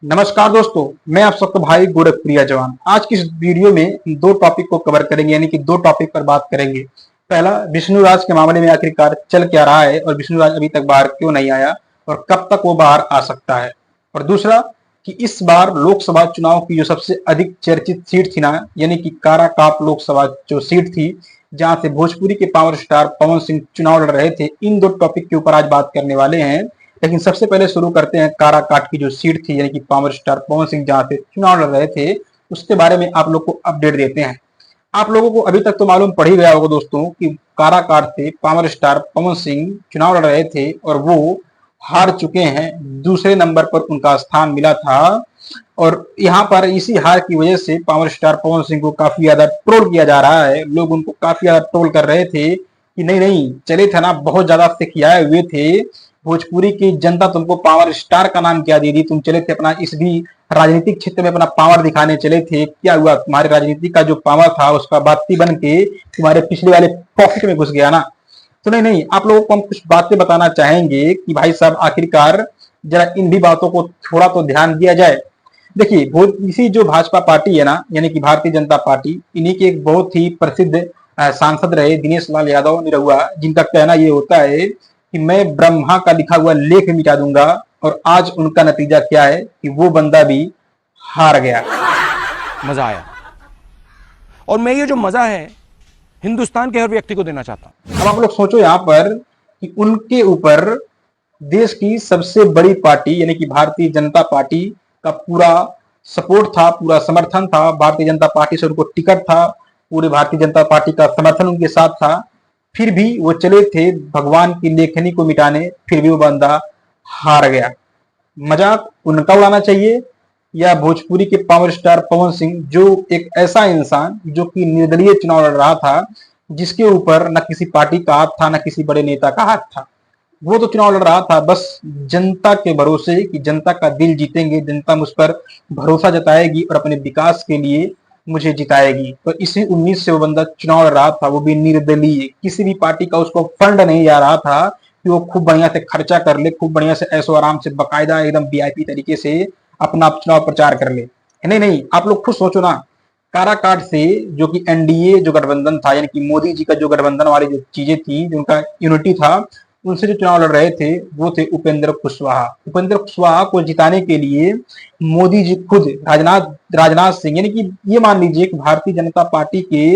नमस्कार दोस्तों, मैं आप सबका भाई गोरखप्रिया जवान। आज की इस वीडियो में दो टॉपिक को कवर करेंगे, यानी कि दो टॉपिक पर बात करेंगे। पहला, विष्णुराज के मामले में आखिरकार चल क्या रहा है और विष्णुराज अभी तक बाहर क्यों नहीं आया और कब तक वो बाहर आ सकता है। और दूसरा कि इस बार लोकसभा चुनाव की जो सबसे अधिक चर्चित सीट थी ना, यानी कि काराकाट लोकसभा जो सीट थी, जहां से भोजपुरी के पावर स्टार पवन सिंह चुनाव लड़ रहे थे, इन दो टॉपिक के ऊपर आज बात करने वाले हैं। लेकिन सबसे पहले शुरू करते हैं काराकाट की जो सीट थी, यानी कि पावर स्टार पवन सिंह जहां से चुनाव लड़ रहे थे, उसके बारे में आप लोग को अपडेट देते हैं। आप लोगों को अभी तक तो मालूम पड़ ही गया होगा दोस्तों कि काराकाट से पावर स्टार पवन सिंह चुनाव लड़ रहे थे और वो हार चुके हैं। दूसरे नंबर पर उनका स्थान मिला था और यहाँ पर इसी हार की वजह से पावर स्टार पवन सिंह को काफी ज्यादा ट्रोल किया जा रहा है। लोग उनको काफी ज्यादा ट्रोल कर रहे थे कि नहीं नहीं चले थे ना, बहुत ज्यादा सिखियाए हुए थे, भोजपुरी की जनता तुमको पावर स्टार का नाम क्या दे दी, तुम चले थे अपना इस भी राजनीतिक क्षेत्र में अपना पावर दिखाने चले थे, क्या हुआ तुम्हारे राजनीति का जो पावर था उसका बाती बन के तुम्हारे पिछले वाले पॉकेट में घुस गया ना। तो नहीं नहीं, आप लोगों को हम कुछ बातें बताना चाहेंगे कि भाई साहब आखिरकार जरा इन भी बातों को थोड़ा तो ध्यान दिया जाए। देखिए, इसी जो भाजपा पार्टी है ना, यानी कि भारतीय जनता पार्टी, इन्हीं के एक बहुत ही प्रसिद्ध सांसद रहे दिनेश लाल यादव निरहुआ, जिनका कहना ये होता है कि मैं ब्रह्मा का लिखा हुआ लेख मिटा दूंगा, और आज उनका नतीजा क्या है कि वो बंदा भी हार गया। मजा आया और मैं ये जो मजा है हिंदुस्तान के हर व्यक्ति को देना चाहता हूं। अब आप लोग सोचो यहाँ पर कि उनके ऊपर देश की सबसे बड़ी पार्टी यानी कि भारतीय जनता पार्टी का पूरा सपोर्ट था, पूरा समर्थन था, भारतीय जनता पार्टी से उनको टिकट था, पूरे भारतीय जनता पार्टी का समर्थन उनके साथ था, फिर भी वो चले थे भगवान की लेखनी को मिटाने, फिर भी वो बंदा हार गया। मजाक उनका उड़ाना चाहिए या भोजपुरी के पावर स्टार पवन सिंह, जो एक ऐसा इंसान जो कि निर्दलीय चुनाव लड़ रहा था, जिसके ऊपर न किसी पार्टी का हाथ था न किसी बड़े नेता का हाथ था। वो तो चुनाव लड़ रहा था बस जनता के भरोसे कि जनता का दिल जीतेंगे, जनता मुझ पर भरोसा जताएगी और अपने विकास के लिए मुझे जिताएगी। तो इसी उम्मीद से वो बंदा चुनाव लड़ रहा था, वो भी निर्दलीय, किसी भी पार्टी का उसको फंड नहीं जा रहा था कि वो खूब बढ़िया से खर्चा कर ले, खूब बढ़िया से ऐसो आराम से बकायदा एकदम वीआईपी तरीके से अपना चुनाव प्रचार कर ले। नहीं नहीं, आप लोग खुद सोचो ना, काराकाट से जो कि एनडीए जो गठबंधन था, यानी कि मोदी जी का जो गठबंधन वाली जो चीजें थी, जिनका यूनिटी था, उनसे जो चुनाव लड़ रहे थे वो थे उपेंद्र कुशवाहा। उपेंद्र कुशवाहा को जिताने के लिए मोदी जी खुद राजनाथ राजनाथ सिंह, यानी कि ये मान लीजिए कि भारतीय जनता पार्टी के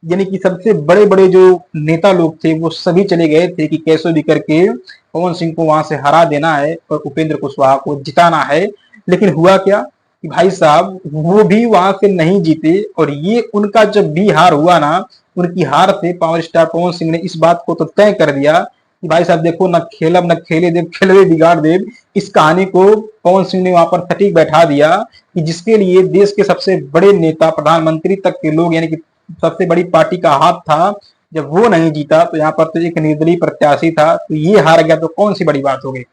यानी कि सबसे बड़े बड़े जो नेता लोग थे वो सभी चले गए थे कि कैसे भी करके पवन सिंह को वहां से हरा देना है और उपेंद्र कुशवाहा को जिताना है। लेकिन हुआ क्या कि भाई साहब वो भी वहां से नहीं जीते, और ये उनका जब भी हार हुआ ना, उनकी हार से पावर स्टार पवन सिंह ने इस बात को तो तय कर दिया कि भाई साहब देखो, न खेलब न खेले देव, खेलवे बिगाड़ देव। इस कहानी को पवन सिंह ने वहां पर सटीक बैठा दिया कि जिसके लिए देश के सबसे बड़े नेता, प्रधानमंत्री तक के लोग, यानी कि सबसे बड़ी पार्टी का हाथ था, जब वो नहीं जीता तो यहाँ पर तो एक निर्दलीय प्रत्याशी था, तो ये हार गया तो कौन सी बड़ी बात हो गई।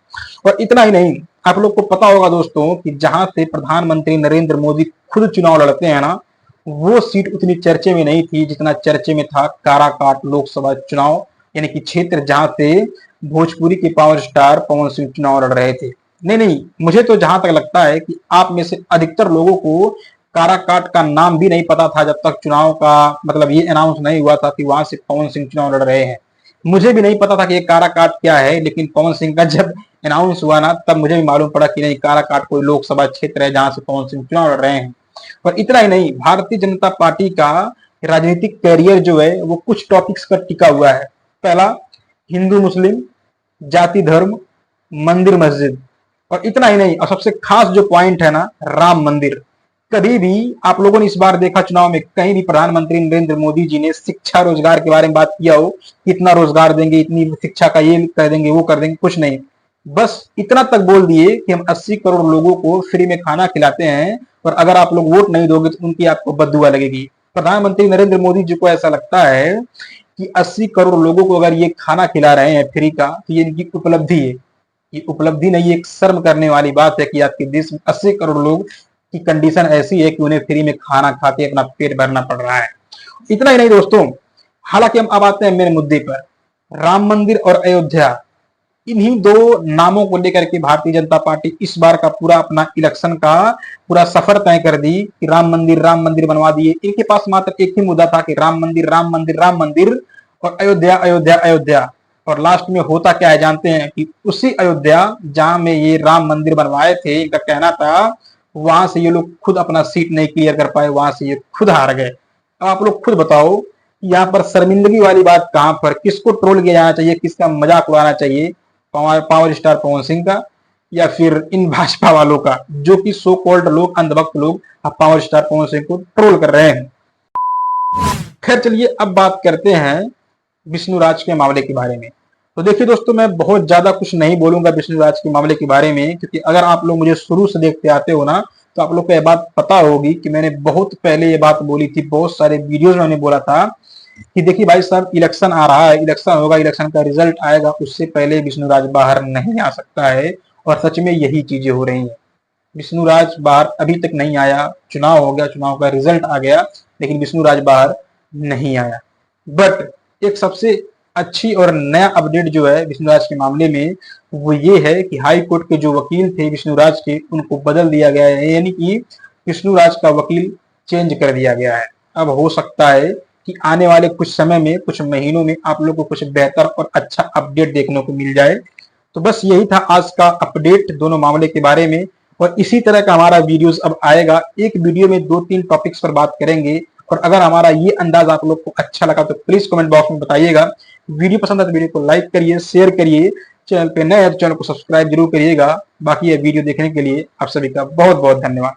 और इतना ही नहीं, आप लोग को पता होगा दोस्तों कि जहां से प्रधानमंत्री नरेंद्र मोदी खुद चुनाव लड़ते हैं ना, वो सीट उतनी चर्चे में नहीं थी जितना चर्चे में था काराकाट लोकसभा चुनाव, यानी कि क्षेत्र जहां से भोजपुरी के पावर स्टार पवन सिंह चुनाव लड़ रहे थे। नहीं नहीं, मुझे तो जहां तक लगता है कि आप में से अधिकतर लोगों को काराकाट का नाम भी नहीं पता था जब तक चुनाव का मतलब ये अनाउंस नहीं हुआ था कि वहां से पवन सिंह चुनाव लड़ रहे हैं। मुझे भी नहीं पता था कि ये काराकाट क्या है, लेकिन पवन सिंह का जब अनाउंस हुआ ना, तब मुझे भी मालूम पड़ा कि नहीं, काराकाट कोई लोकसभा क्षेत्र है जहां से पवन सिंह चुनाव लड़ रहे हैं। और इतना ही नहीं, भारतीय जनता पार्टी का राजनीतिक कैरियर जो है वो कुछ टॉपिक्स पर टिका हुआ है। पहला, हिंदू मुस्लिम, जाति धर्म, मंदिर मस्जिद। और इतना ही नहीं, और सबसे खास जो पॉइंट है ना, राम मंदिर। कभी भी आप लोगों ने इस बार देखा चुनाव में कहीं भी प्रधानमंत्री नरेंद्र मोदी जी ने शिक्षा रोजगार के बारे में बात किया हो, कितना रोजगार देंगे, इतनी शिक्षा का ये कर देंगे वो कर देंगे? कुछ नहीं, बस इतना तक बोल दिए कि हम 80 करोड़ लोगों को फ्री में खाना खिलाते हैं और अगर आप लोग वोट नहीं दोगे तो उनकी आपको बद्दुआ लगेगी। प्रधानमंत्री नरेंद्र मोदी जी को ऐसा लगता है कि 80 करोड़ लोगों को अगर ये खाना खिला रहे हैं फ्री का, तो ये इनकी उपलब्धि है। ये उपलब्धि नहीं, एक शर्म करने वाली बात है कि आपके देश में 80 करोड़ लोग की कंडीशन ऐसी है कि उन्हें फ्री में खाना खा के अपना पेट भरना पड़ रहा है। इतना ही नहीं दोस्तों, हालांकि हम अब आते हैं मेरे मुद्दे पर, राम मंदिर और अयोध्या। इन्हीं दो नामों को लेकर के भारतीय जनता पार्टी इस बार का पूरा अपना इलेक्शन का पूरा सफर तय कर दी कि राम मंदिर बनवा दिए। इनके पास मात्र एक ही मुद्दा था कि राम मंदिर, राम मंदिर, राम मंदिर और अयोध्या, अयोध्या, अयोध्या। और लास्ट में होता क्या है जानते हैं कि उसी अयोध्या जहां में ये राम मंदिर बनवाए थे, इनका कहना था, वहां से ये लोग खुद अपना सीट नहीं क्लियर कर पाए, वहां से ये खुद हार गए। अब आप लोग खुद बताओ यहाँ पर शर्मिंदगी वाली बात कहां पर, किसको ट्रोल किया जाना चाहिए, किसका मजाक उड़ाना चाहिए, पावर स्टार पवन सिंह का या फिर इन भाजपा वालों का, जो कि सो कॉल्ड लोग, अंधभक्त लोग अब पावर स्टार पवन सिंह को ट्रोल कर रहे हैं। खैर चलिए अब बात करते हैं विष्णु राज के मामले के बारे में। तो देखिए दोस्तों, मैं बहुत ज्यादा कुछ नहीं बोलूंगा विष्णु राज के मामले के बारे में, क्योंकि अगर आप लोग मुझे शुरू से देखते आते हो ना, तो आप लोग को यह बात पता होगी कि मैंने बहुत पहले ये बात बोली थी, बहुत सारे वीडियोज में मैंने बोला था कि देखिए भाई साहब, इलेक्शन आ रहा है, इलेक्शन होगा, इलेक्शन का रिजल्ट आएगा, उससे पहले विष्णु राज बाहर नहीं आ सकता है। और सच में यही चीजें हो रही हैं। विष्णु राज बाहर अभी तक नहीं आया, चुनाव हो गया, चुनाव का रिजल्ट आ गया, लेकिन विष्णु राज बाहर नहीं आया। बट एक सबसे अच्छी और नया अपडेट जो है विष्णु राज के मामले में, वो ये है कि हाई कोर्ट के जो वकील थे विष्णु राज के, उनको बदल दिया गया है, यानी कि विष्णु राज का वकील चेंज कर दिया गया है। अब हो सकता है कि आने वाले कुछ समय में, कुछ महीनों में आप लोगों को कुछ बेहतर और अच्छा अपडेट देखने को मिल जाए। तो बस यही था आज का अपडेट दोनों मामले के बारे में। और इसी तरह का हमारा वीडियोस अब आएगा, एक वीडियो में 2-3 टॉपिक्स पर बात करेंगे। और अगर हमारा ये अंदाज आप लोग को अच्छा लगा तो प्लीज कमेंट बॉक्स में बताइएगा। वीडियो पसंद है तो वीडियो को लाइक करिए, शेयर करिए, चैनल पे नए हैं तो चैनल को सब्सक्राइब जरूर करिएगा। बाकी ये वीडियो देखने के लिए आप सभी का बहुत बहुत धन्यवाद।